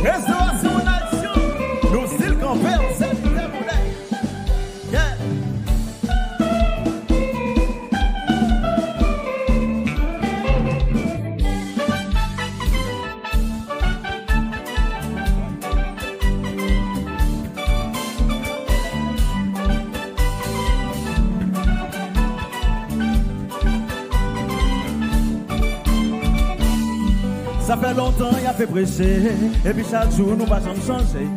Restauration nation. Nous style campé, on sait du modèle. Yeah. Ça fait longtemps qu'il a fait prêcher, et puis chaque jour nous pas jamais changer.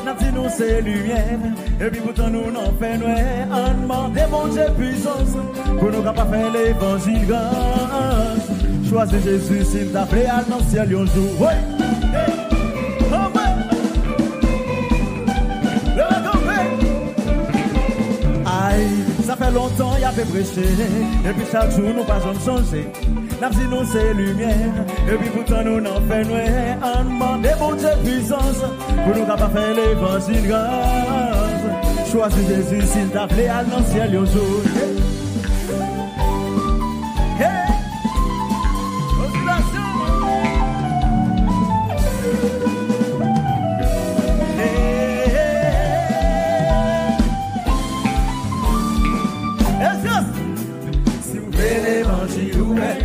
N'a dit nous c'est lumière, et puis pourtant nous n'en fait noir. On demande bon Dieu puissance, pour nous capables faire l'évangile grand. Choisis Jésus s'il t'a fait à dans le ciel un jour. Oui. Aïe, ça fait longtemps qu'il a fait prêcher, et puis chaque jour nous pas jamais changer. N'a dit nous c'est lumière, et puis pourtant nous n'en fait noir. On demande bon Dieu puissance, pour nous capables faire l'évangile grand. Choisis Jésus s'il t'a appelé à dans le ciel un jour. Hey, si vous voulez l'évangile ouvert,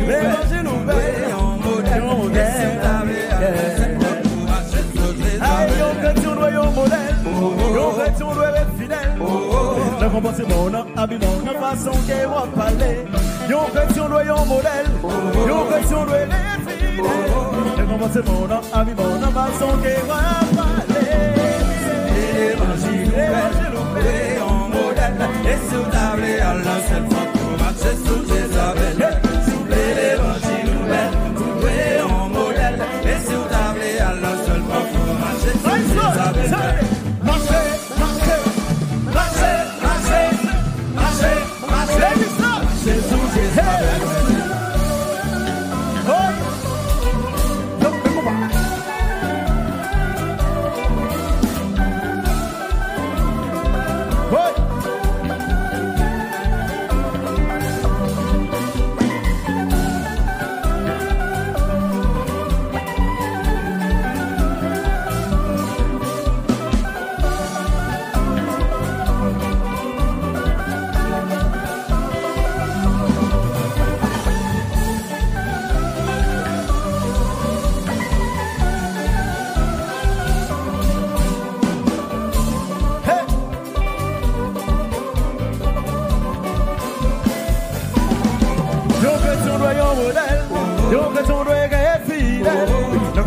l'évangile ouvert, en modèle, chrétien doit un modèle, un chrétien doit être fidèle. Le comportement n'a habillement de façon qu'il va parler. Un chrétien doit un modèle, un chrétien doit être fidèle. Le comportement n'a habillement de façon qu'il va parler. L'évangile ouvert, en modèle, et sur table à la seule fois pour marcher sous Jézabel. L'évangile ouvert, trouvé en modèle, et sur table à la seule fois pour marcher sous Jézabel. Marchez, marchez, marchez, marchez, marchez, marchez, marchez sous Jézabel.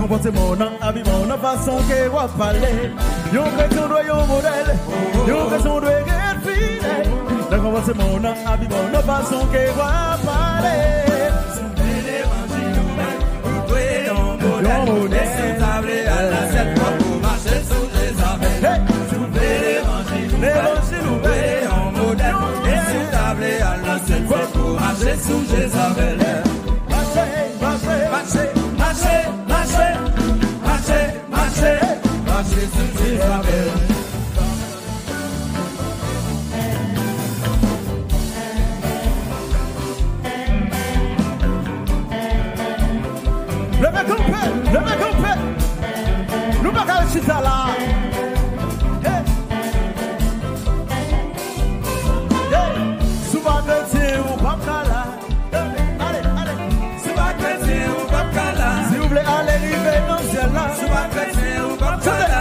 Comportement dans habillement dans façon qu'elle va parler. Yon chrétien doit un modèle, yon chrétien doit être fidèle. Le comportement dans habillement dans façon qu'elle va parler. L'évangile ouvert, vous doit un modèle, et table à la seule fois pour marcher sous Jézabel. L'évangile ouvert, en modèle, et table à la seule fois pour marcher sous Jézabel. Marchez, marchez, marchez, marchez. Marchez sous Jézabel. Le mec complet. Nous pas qu'à chita là. Souvent chrétien ou pas là. Allez. Souvent chrétien ou pas là. Si vous voulez aller arriver dans le ciel là. Souvent chrétien ou pas là.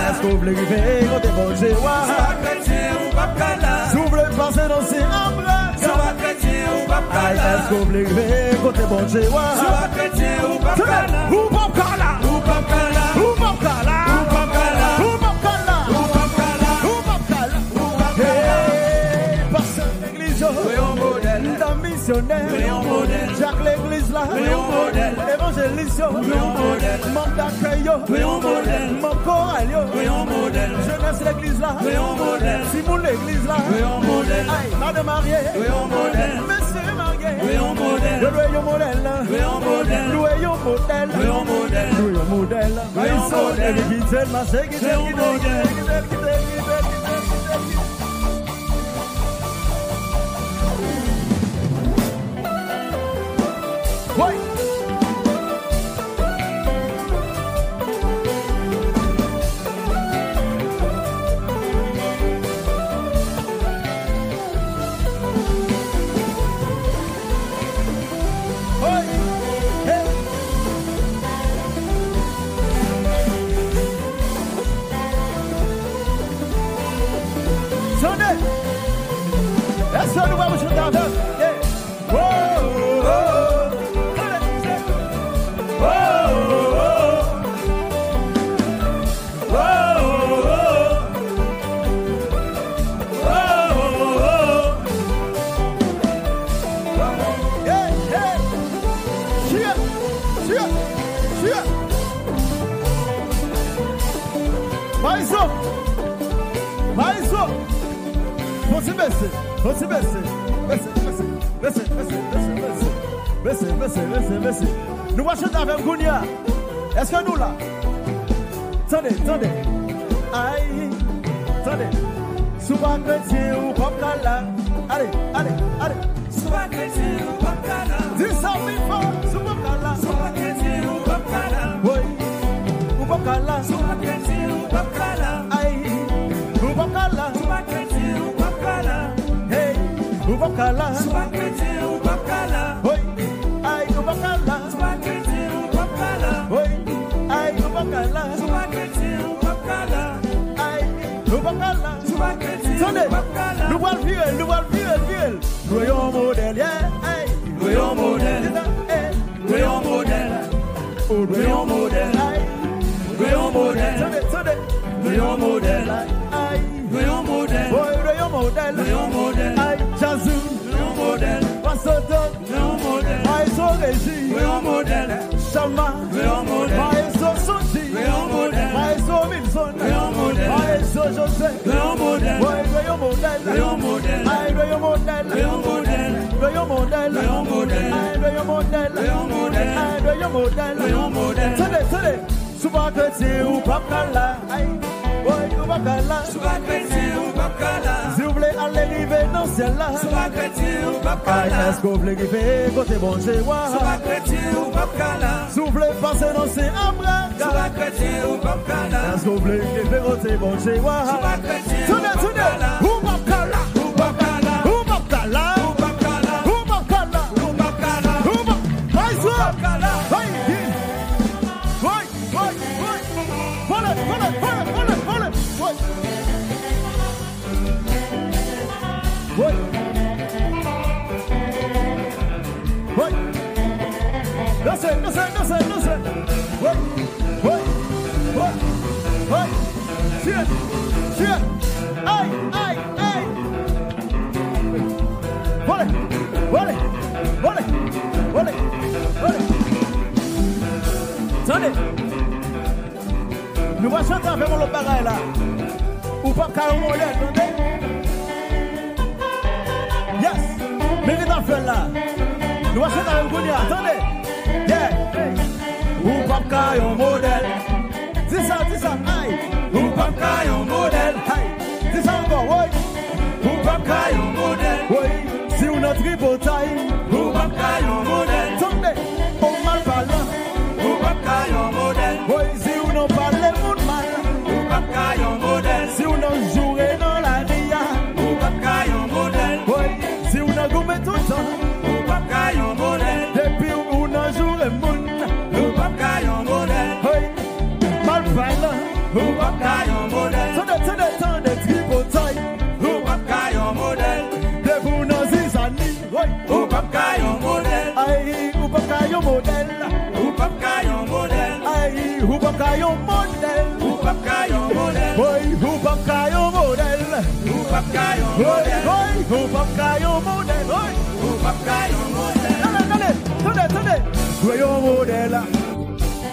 Est-ce que vous voulez arriver quand t'es bon chez moi? Souvent chrétien ou pas là. Si vous voulez passer dans ces embras. Souvent chrétien ou pas là. Est-ce que vous voulez arriver quand t'es bon chez moi? Souvent chrétien ou pas là. Ou pas là. Ou pas là. Ou pas là. Ou pas là. Ou pas là. Ou pas là. Ou pas là. Ou pas là. Pasteur l'église. Voyons modèle. D'un missionnaire. Voyons modèle. Jacques l'église là. Voyons modèle. Évangéliste. Voyons modèle. Membre d'accueil. Voyons modèle. Membre choral. Voyons modèle. Jeunesse l'église là. Voyons modèle. Simon l'église là. Voyons modèle. Aïe, madame mariée. Voyons modèle. Monsieur marié. Voyons modèle. Voyons modèle. Voyons modèle. Voyons modèle. Voyons modèle. Voyons modèle. Voyons modèle. Voyons modèle. Attendez. Est-ce que nous allons chanter avec? Oh, oh, oh. Oh, oh, oh. Oh, oh, oh. Oh, oh, oh. Yeah, yeah. Cheer, cheer, cheer. Mais um. Você vence. Nous allons chanter avec Gounia. Est-ce que nous là? Attendez. Aïe. Attendez. Souvent chrétien ou pas là. Allez. Souvent chrétien ou pas là. Dis ça, mais pas. Souvent là. Souvent chrétien ou pas là. Oui. Ou pas là. Souvent chrétien ou pas là. Aïe. Ou pas là. Souvent chrétien ou pas là. Hey. Ou pas là. Souvent chrétien ou pas là. Oui. Aïe. Ou pas là. Souvent chrétien ou pas là. Oui. Aïe. Ou pas là. Souvent chrétien ou pas là. Aïe. Ou pas là. Souvent chrétien ou pas là. Nous allons virer. Nous sommes modèle, yeah. Nous sommes modèle. Nous sommes modèle. Nous sommes modèle. Nous sommes modèle. Nous sommes modèle. Nous sommes modèle. Nous sommes modèle. Jazou. Nous sommes modèle. Passoto. Nous sommes modèle. Maïso Régi. Nous sommes modèle. Chama. Nous sommes modèle. Maïso Sonti. Nous sommes modèle. Maïso Milson. Nous sommes modèle. Maïso José. Nous sommes modèle. Nous sommes modèle. Nous sommes modèle. Nous sommes modèle. Nous sommes modèle. Nous sommes modèle. Nous sommes modèle. Nous sommes modèle. Nous sommes modèle. Nous sommes modèle. Nous sommes modèle. Tenez. Souvent chrétien ou pas là. Oui, ou pas là. Souvent chrétien ou pas là. Si vous voulez aller arriver dans ce ciel-là. Souvent chrétien ou pas là. Est-ce que vous voulez arriver côté bon Dieu? Souvent chrétien ou pas là. Si vous voulez passer dans ces embras. Souvent chrétien ou pas là. Est-ce que vous voulez arriver côté bon Dieu? Souvent chrétien ou pas là. Ou pas là. Ou pas là. Ou pas là. Ou pas là. Ou pas là. Ou pas là. Ou pas là. Oui. Listen. Oui. Cheer. Aïe. Volez. Attendez. Nous allons chanter avec mon bagage là. Ou pas qu'à un modèle, attendez. Yes. Mais qu'est-ce qu'on fait là? Nous allons chanter avec Gounia, attendez. Yeah. Ou pas qu'à un modèle. Dis ça. Aïe. Ou pas qu'à un modèle. Aïe. Dis ça encore, oui. Ou pas qu'à un modèle. Oui. Si on a tripotaille. Ou pas qu'à un modèle. Attendez. Au mal parlant. Ou pas qu'à un modèle. Oui. Si on a parlé mon mal. Ou pas qu'à un modèle. Si on a joué dans la ria. Ou pas qu'à un modèle. Oui. Si on a gommé tout le temps. Ou pas qu'à un modèle. Depuis on a joué mon. Ou pas qu'à un modèle. Oui. Mal parlant. Ou pas qu'à un modèle. Attendez, tripotaille. Ou pas qu'à un modèle. Depuis on a zizani. Oui. Ou pas qu'à un modèle. Aïe. Ou pas qu'à un modèle. Ou pas qu'à un modèle. Aïe. Ou pas qu'à un modèle. Ou pas qu'à un modèle. Oui. Ou pas qu'à un modèle. Ou pas qu'à un modèle. Oui. Ou pas qu'à un modèle. Oui. Ou pas qu'à un modèle. Attendez. Voyons modèle.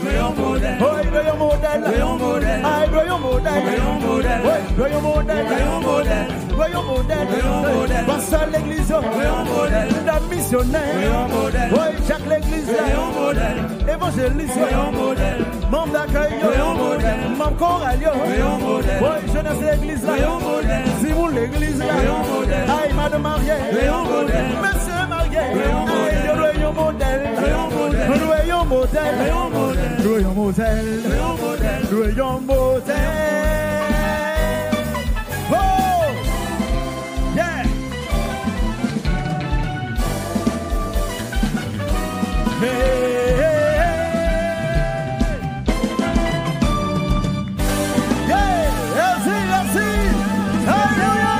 Voyons modèle. Oui. Voyons modèle. Voyons modèle. Aïe. Voyons modèle. Voyons modèle. Oui. Voyons modèle. Voyons modèle. Voyons modèle. Voyons modèle. Pasteur l'église. Voyons modèle. Dame missionnaire. Voyons modèle. Oui. Jacques l'église. Voyons modèle. Évangéliste. Voyons modèle. Membre d'accueil. Voyons modèle. Membre choral. Voyons modèle. Oui. Jeunesse l'église. Voyons modèle. Simon l'église. Voyons modèle. Aïe. Madame mariée. Voyons modèle. Monsieur marié. Voyons modèle. Voyons modèle. Voyons modèle. Voyons modèle. Voyons modèle. Voyons modèle. Voyons modèle. Voyons modèle. Oh! Yeah! Hey! Yeah! Merci! Alléluia!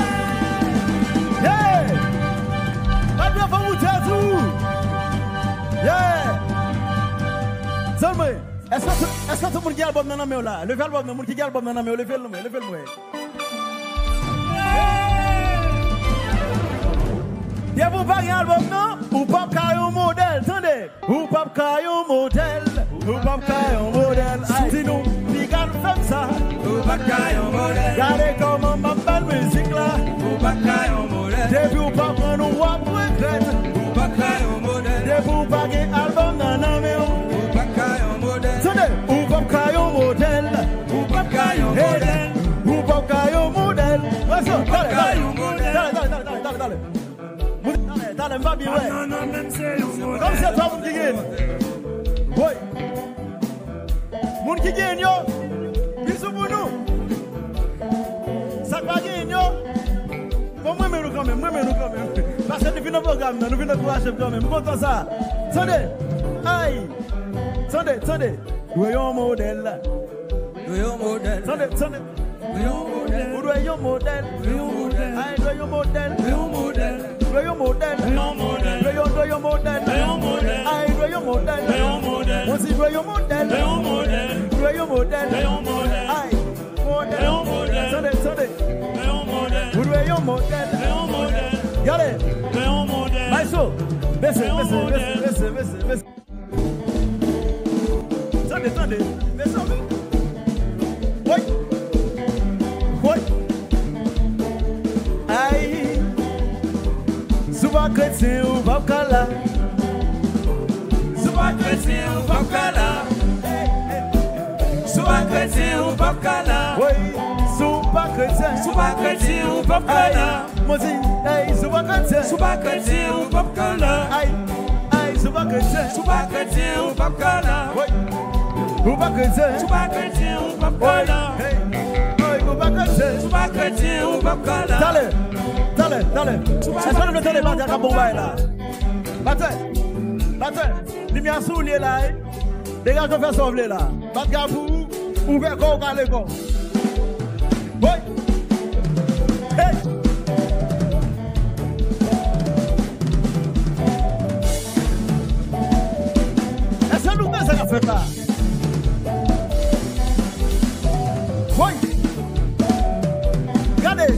Seulement, est-ce que tout le monde qui a l'album dans la main là? Levez l'album, le monde qui a l'album dans la main, levez-le moi. Y a vous pas un album non? Ou pas un modèle, attendez. Ou pas un modèle, ou pas un modèle. Sinon,你敢faire ça? Ou pas un modèle. Regardez comment ma belle musique là. Ou pas un modèle. Depuis ou pas prendre ou pas regrette. Ou pas un modèle. Depuis ou pas un album dans la main. Ou pas un modèle. Attendez. Ou pas un modèle. Ou pas un modèle. Ou pas un modèle. Allez. Dale, mbabi, ouais. Comme c'est toi, mon qui gagne. Oui. Mon qui gagne, yo. Bisous pour nous. Ça va gagner, yo. Bon, moi, nous quand même. Parce que nous venons au programme, nous venons courager quand même. Nous comptons ça. Attendez. Aïe. Attendez. Voyons modèle. Attendez. Voyons modèle. Aïe, voyons modèle. Voyons modèle. Voyons modèle. Aïe, voyons modèle. On dit voyons modèle. Voyons modèle. Aïe, modèle. Attendez. Voyons modèle. Regardez. Maïso. Baissez. Attendez. Baissez. Oui. Aïe. Souvent chrétien ou pas là. Souvent chrétien ou pas là. Souvent chrétien ou pas là. Oui. Souvent chrétien ou pas là. Moi dis, hey, souvent chrétien ou pas là. Aïe, souvent chrétien ou pas là. Oui. Ou pas chrétien ou pas là. Souvent chrétien ou pas là. Dale. Est-ce que nous mettons les batailles à Bombay là? Bataille. Lumière sous les là. Les gars, je fais sauver là. Bataille pour ouvrir corps à l'école. Oui. Hey. Est-ce que nous mettons ça à faire là? Oui. Regardez.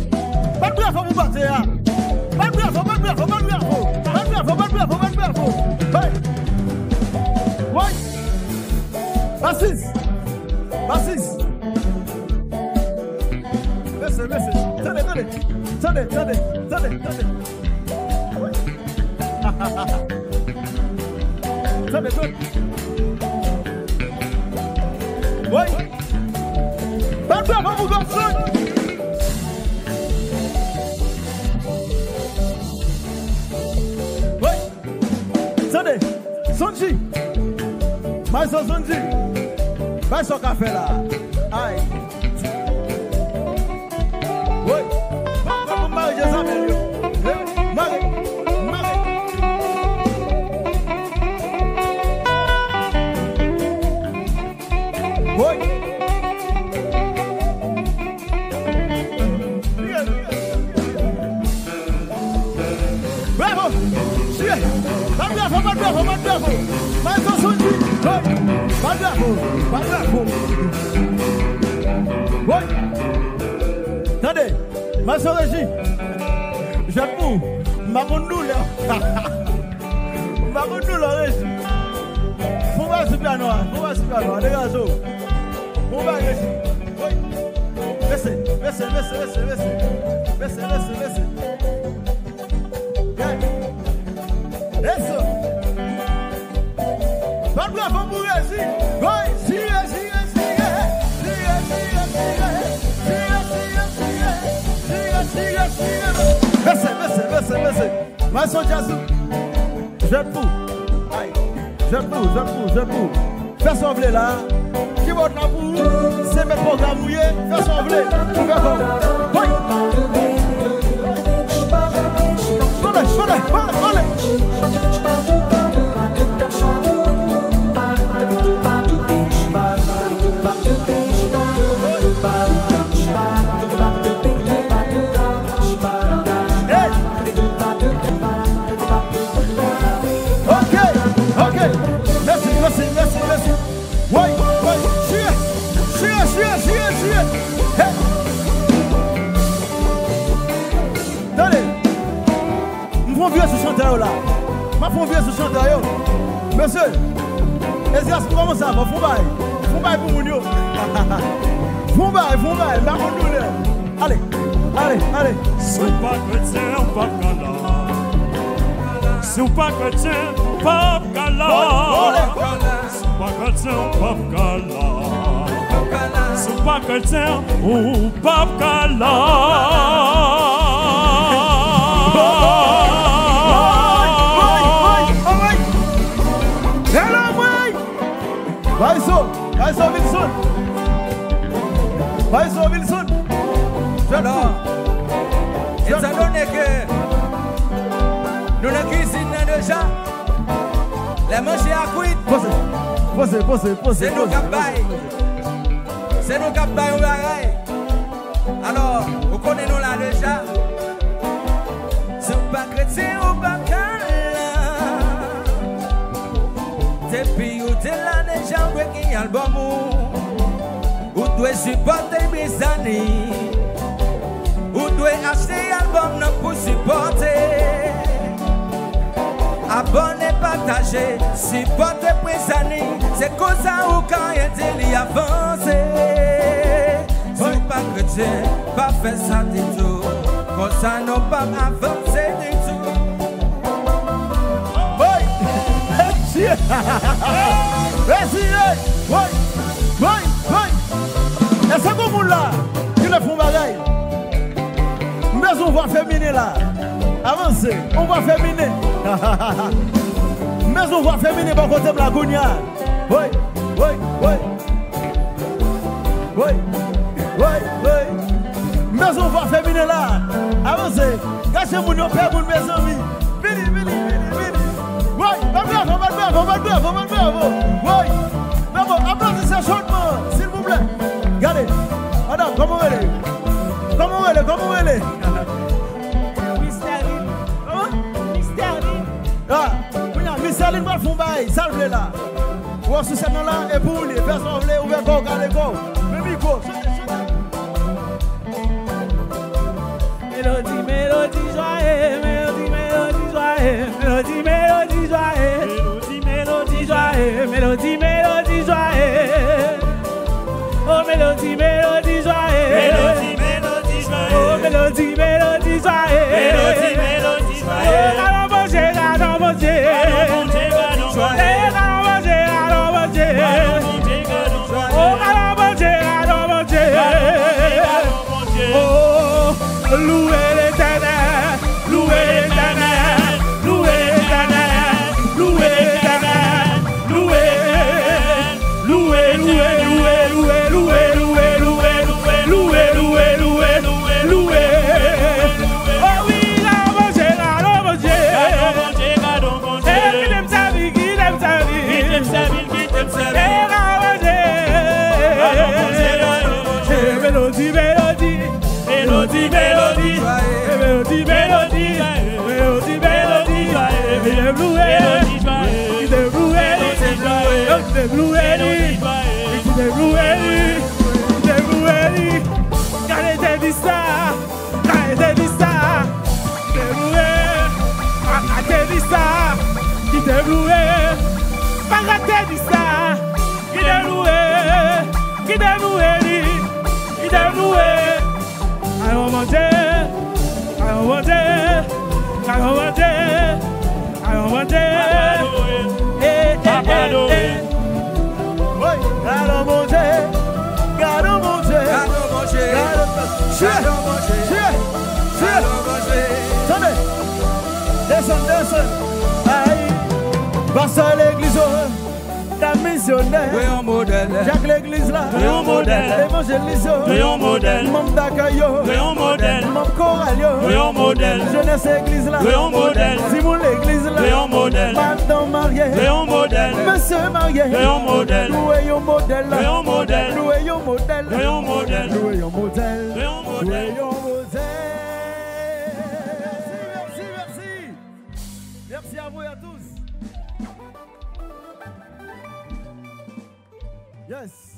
Pas de bref, vous battez là. Pas de bref. Oui. Bassis. Attendez. Oui. Pas de bref, vous battez. Sonji, mais son café là. Aïe. Oui. Comment marier ça, Marie. Oui. Bravo. Pas bravo. Mais son Sonji. Pas bravo. Oui. Attendez, ma soeur Régie, j'avoue, Mamoundou là. Mamoundou là, Régie. Pour voir super noir, les gars, pour voir Régie. Oui. Laissez. Laissez. Pas bravo pour Régie. Oui, Laissez. Ma soeur Jazou. Je pour. Fais sembler là. Qui va là pour c'est mes programmes mouillés. Fais sembler. Oui. Allez. Ok. Merci. fais vieux sur chanteur là. Ma fais vieux sur chanteur. Monsieur, est-ce que comment ça va? Faut bail pour mon yo. Faut bail, là on nous. Allez. Si pas chrétien, pas gala. Si pas chrétien, pas gala. Si pas chrétien, pas gala. Si pas chrétien, ou pas gala. Wilson. Alors, étant donné que nous ne cuisinons déjà, les manger à cuire, c'est nous qui baillons. C'est nous qui baillons au bagaille. Alors, vous connaissez nous là déjà. C'est pas chrétien ou pas calme. Depuis où t'es là déjà, vous qui y a le bon mot. Vous devez supporter mes années. Vous devez acheter album pour supporter. Abonnez, partagez, supportez Prisani. C'est comme ça ou quand il y a avancé. Si vous pas chrétien, pas faire ça du tout. Comme ça, non pas avancer du tout. Oui! Merci! Oui! Et c'est comme là, qui le font bagaille. Mais on va féminer là. Avancez, on va féminer. Mais on va féminer par côté de la gounia. Oui. Mais on va féminer là. Avancez. Cachez mon nom, père, mon mes amis. Vini. Oui, on va le faire. Oui. Mais bon, applaudissez chaudement, s'il vous plaît. Regardez. Madame, comment elle est? Mister va font bail, salve là. Ou sous cette là et pour les personnes veulent ouvrir corps, garder corps. Mais micro. Mélodie, joyeux. Oh, mélodie, louez l'éternel, louez l'éternel, louez l'éternel, louez l'éternel, louez, louez, louez, louez, louez, louez, louez, louez, louez, louez, louez, louez. Oh oui, la manger, qui t'aime sa vie, qui t'aime sa vie, mélodie, mélodie, mélodie, mélodie, mélodie, mélodie, mélodie, mélodie, Descends. Aïe. Passe à l'église. Ta missionnaire. Oui, un modèle. Jacques l'église là. Oui, un modèle. Évangélise. Oui, un modèle. Mam d'Akayo. Oui, un modèle. Mam Coralio. Oui, un modèle. Jeunesse église là. Oui, un modèle. Simon l'église là. Oui, un modèle. Madame mariée. Oui, un modèle. Monsieur marié. Oui, un modèle. Loué un modèle. Oui, un modèle. Loué un modèle. Oui, un modèle. Loué un modèle. Oui, un modèle. Loué un modèle. Merci à vous et à tous. Yes.